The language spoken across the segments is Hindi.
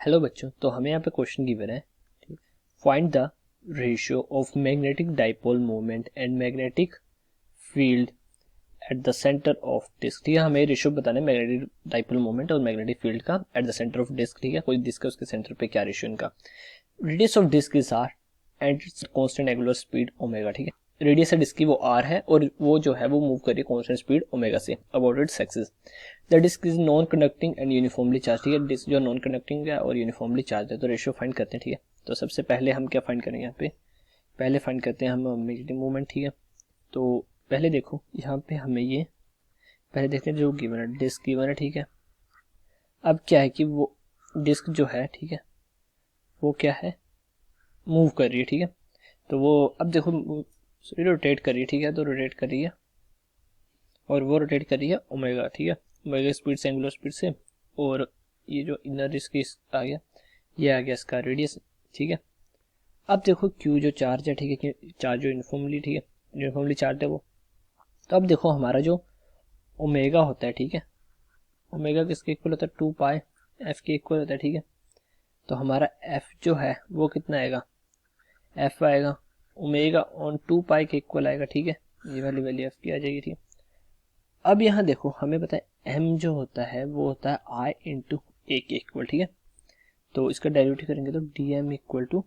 हेलो बच्चों, तो हमें यहाँ पे क्वेश्चन गिवन है। Find the ratio of magnetic dipole moment and magnetic field at the centre of disc. ठीक है, हमें रेशियो बताना है मैग्नेटिक डाइपोल मोमेंट और मैग्नेटिक फील्ड का at the centre of disc. ठीक है, कोई डिस्क है उसके सेंटर पे क्या रेशियो इनका। Radius of disc is R and its constant angular speed omega. ठीक है, रेडियस है डिस्क की वो आर है और वो जो है वो मूव कर रही है कांस्टेंट स्पीड ओमेगा से about its axis. The disc is non conducting and uniformly charge. ठीक है, डिस्क जो नॉन कंडक्टिंग है और यूनिफॉर्मली चार्ज है। तो रेशियो फाइंड करते हैं। ठीक है, तो सबसे पहले हम क्या फाइंड करेंगे, यहाँ पे पहले फाइंड करते हैं हम मैग्नेटिक मोमेंट। ठीक है, तो पहले देखो यहाँ पे हमें ये पहले देखते हैं जो गिवन है, डिस्क गिवन है। ठीक है, अब क्या है कि वो डिस्क जो है, ठीक है, वो क्या है, मूव कर रही है। ठीक है, तो वो अब देखो रोटेट कर रही है। ठीक है, तो रोटेट कर रही है और वो रोटेट कर रही है ओमेगा। ठीक है, ओमेगा स्पीड से, एंगुलर स्पीड से। और ये जो इनर डिस्क आ गया, ये आ गया इसका रेडियस। ठीक है, अब देखो क्यू जो चार्ज है, ठीक है, चार्ज जो यूनिफॉर्मली, ठीक है, यूनिफॉर्मली चार्ज है वो। तो अब देखो हमारा जो ओमेगा होता है, ठीक है, ओमेगा किसके इक्वल होता है, 2 पाई एफ के इक्वल होता है। ठीक है, तो हमारा एफ जो है वो कितना आएगा, एफ आएगा ओमेगा ऑन 2 पाई के इक्वल आएगा। ठीक है, ये वाली वैल्यू एफ की आ जाएगी। ठीक है, अब यहाँ देखो हमें पता है एम जो होता है वो होता है आई इंटू ए के इक्वल। ठीक है, तो इसका डेरिवेटिव करेंगे तो d m equal to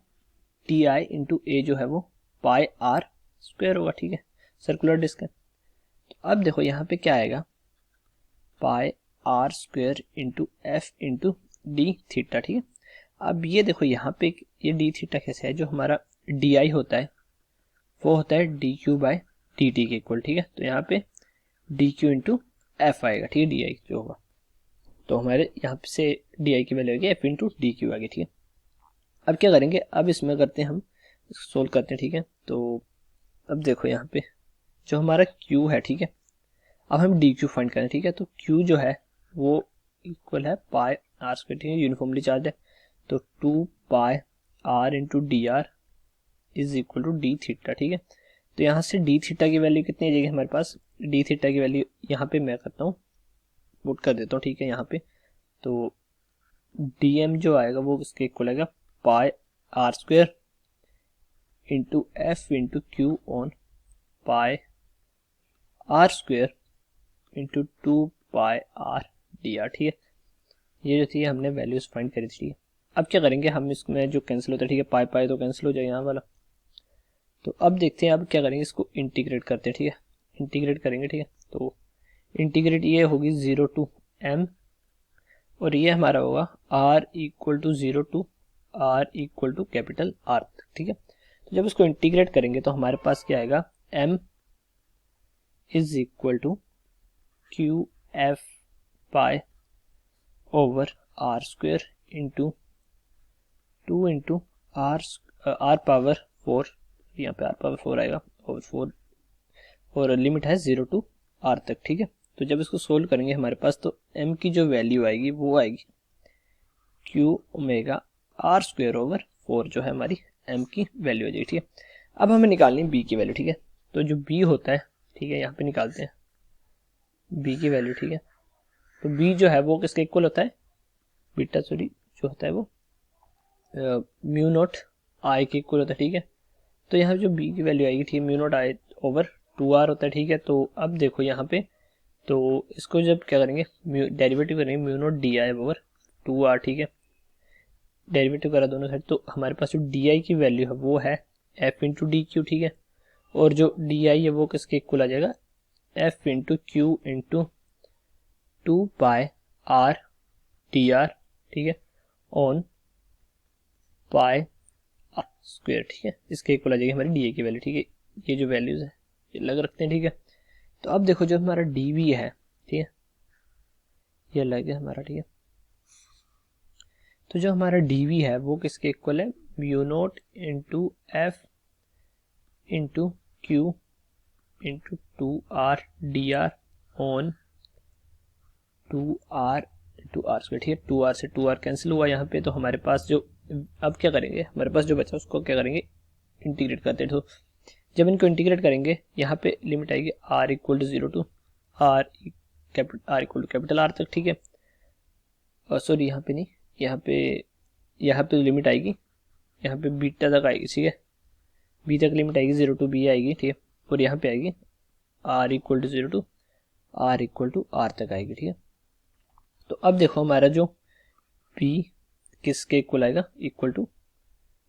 t i into a जो है वो पाई आर स्क्वायर होगा। ठीक है, सर्कुलर डिस्क है। तो अब देखो यहाँ पे क्या आएगा, pi r square into f into d theta. ठीक है, अब ये देखो यहाँ पे ये डी थीटा कैसे है, जो हमारा डी आई होता है वो होता है D Q by D T के इक्वल। ठीक है, तो यहाँ पे डी क्यू इंटू एफ आएगा। ठीक है, डी आई जो होगा, तो हमारे यहाँ से डी आई की वैल्यू आएगी एफ इंटू डी क्यू आगे। ठीक है, अब क्या करेंगे, अब इसमें करते हैं हम सोल्व करते हैं। ठीक है, तो अब देखो यहाँ पे जो हमारा क्यू है, ठीक है, अब हम डी क्यू फाइंड करें। ठीक है, तो क्यू जो है वो इक्वल है पाई आर स्क्वायर। ठीक है, यूनिफॉर्मली चार्ज है, तो 2 pi r into d r is equal to d theta. ठीक है, तो यहाँ से डी थीटा की वैल्यू कितनी आ जाएगी हमारे पास, डी थीटा की वैल्यू यहाँ पे मैं करता हूँ, पुट कर देता हूँ। ठीक है, यहाँ पे तो डी एम जो आएगा वो इसके इक्वल आएगा pi r square into f into q on pi r square into 2 pi r d r. ठीक है, ये जो थी हमने वैल्यूज फाइंड करी थी। अब क्या करेंगे हम, इसमें जो कैंसिल होता है, ठीक है, पाई पाई तो कैंसिल हो जाएगा यहाँ वाला। तो अब देखते हैं अब क्या करेंगे, इसको इंटीग्रेट करते हैं। ठीक है, इंटीग्रेट करेंगे। ठीक है, तो इंटीग्रेट ये होगी 0 टू m और ये हमारा होगा r equal to 0 to r equal to capital R। ठीक है, तो जब इसको इंटीग्रेट करेंगे तो हमारे पास क्या आएगा, m is equal to q f pi over r square into 2 into r power 4, यहाँ पे आर पावर 4 आएगा ओवर 4 और लिमिट है 0 टू r तक। ठीक है, तो जब इसको सोल्व करेंगे हमारे पास तो m की जो वैल्यू आएगी वो आएगी q omega r square over 4 जो है हमारी m की वैल्यू आ जाएगी। ठीक है, अब हमें निकालनी b की वैल्यू। ठीक है, तो जो b होता है, ठीक है, यहाँ पे निकालते हैं b की वैल्यू। ठीक है, तो b जो है वो किसके इक्वल होता है, बीटा सॉरी जो होता है वो म्यू नॉट आई के इक्वल होता है। ठीक है, तो यहाँ जो b की वैल्यू आएगी, ठीक है, mu not I over 2r होता है। ठीक है, तो अब देखो यहाँ पे तो इसको जब क्या करेंगे, डेरिवेटिव करेंगे mu naught D I over 2r। ठीक है, डेरिवेटिव करा दोनों साइड, तो हमारे पास जो डी आई की वैल्यू है वो है एफ इंटू डी क्यू। ठीक है, और जो डी आई है वो किसके इक्वल आ जाएगा, F into q into 2 pi R T R. ठीक है, ऑन पाई आर स्क्वायर। ठीक है, इसके इक्वल आ जाएगी हमारी डी आई की वैल्यू। ठीक है, ये जो वैल्यूज है ये अलग रखते हैं। ठीक है, तो अब देखो जो हमारा डी वी है, ठीक है, ये अलग है हमारा। ठीक है, तो जो हमारा डी वी है वो किसके इक्वल है, mu naught into f into q into 2r d r on 2r into r square. ठीक है, 2r से 2r कैंसिल हुआ यहाँ पे, तो हमारे पास जो अब क्या करेंगे, हमारे पास जो बचा उसको क्या करेंगे, इंटीग्रेट करते हैं। तो जब इनको इंटीग्रेट करेंगे यहाँ पे लिमिट आएगी r equal to 0 to r equal to capital R तक। ठीक है, सॉरी यहाँ पे नहीं, यहाँ पे यहाँ पे लिमिट आएगी, यहाँ पे बीटा तक आएगी, ठीक है, बी तक लिमिट आएगी, 0 to b आएगी, ठीक है, और यहाँ पे आएगी r equal to 0 to r equal to r तक आएगी, ठीक है। तो अब देखो हमारा जो p किसके इक्वल आएगा, equal to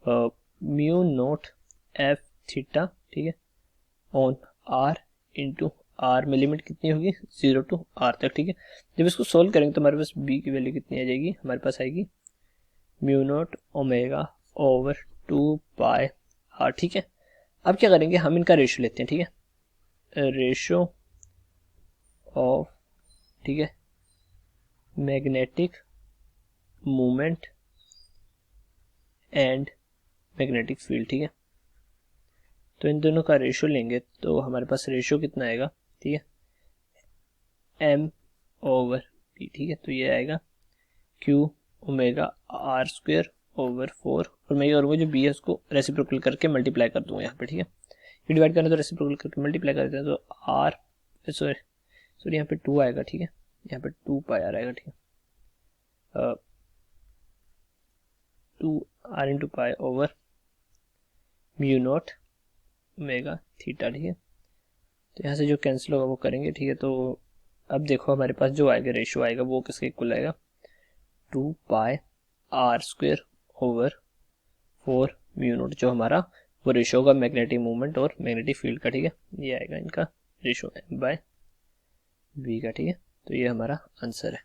mu naught f theta, ठीक है, ऑन r इंटू r में लिमिट कितनी होगी 0 टू r तक, ठीक है। जब इसको सोल्व करेंगे तो हमारे पास b की वैल्यू कितनी आ जाएगी, हमारे पास आएगी म्यू नोट ओमेगा ओवर 2 पाई r, ठीक है। अब क्या करेंगे, हम इनका रेशियो लेते हैं, ठीक है, रेशियो ऑफ, ठीक है, magnetic movement and magnetic field, ठीक है। तो इन दोनों का रेशियो लेंगे तो हमारे पास रेशियो कितना आएगा, ठीक है, m ओवर p, ठीक है। तो ये आएगा q omega r square over 4, और मैं ये करूँगा जो b है उसको रेसिप्रोकल करके मल्टीप्लाई कर दूंगा यहाँ पे, ठीक है। ये डिवाइड करना तो रेसिप्रोकल करके मल्टीप्लाई कर देते हैं, तो r सॉरी यहाँ पे 2 आएगा, ठीक है, यहाँ पे 2 पाई r आएगा, ठीक है, 2 r into pi over mu naught omega theta, ठीक है। तो यहाँ से जो कैंसिल होगा वो करेंगे, ठीक है। तो अब देखो हमारे पास जो आएगा रेशियो आएगा वो किसके इक्वल आएगा, 2 पाई r square over 4 mu naught, जो हमारा वो रेशियो होगा मैग्नेटिक मूवमेंट और मैग्नेटिक फील्ड का, ठीक है। ये आएगा इनका रेशियो m बाय v का, ठीक है। तो ये हमारा आंसर है।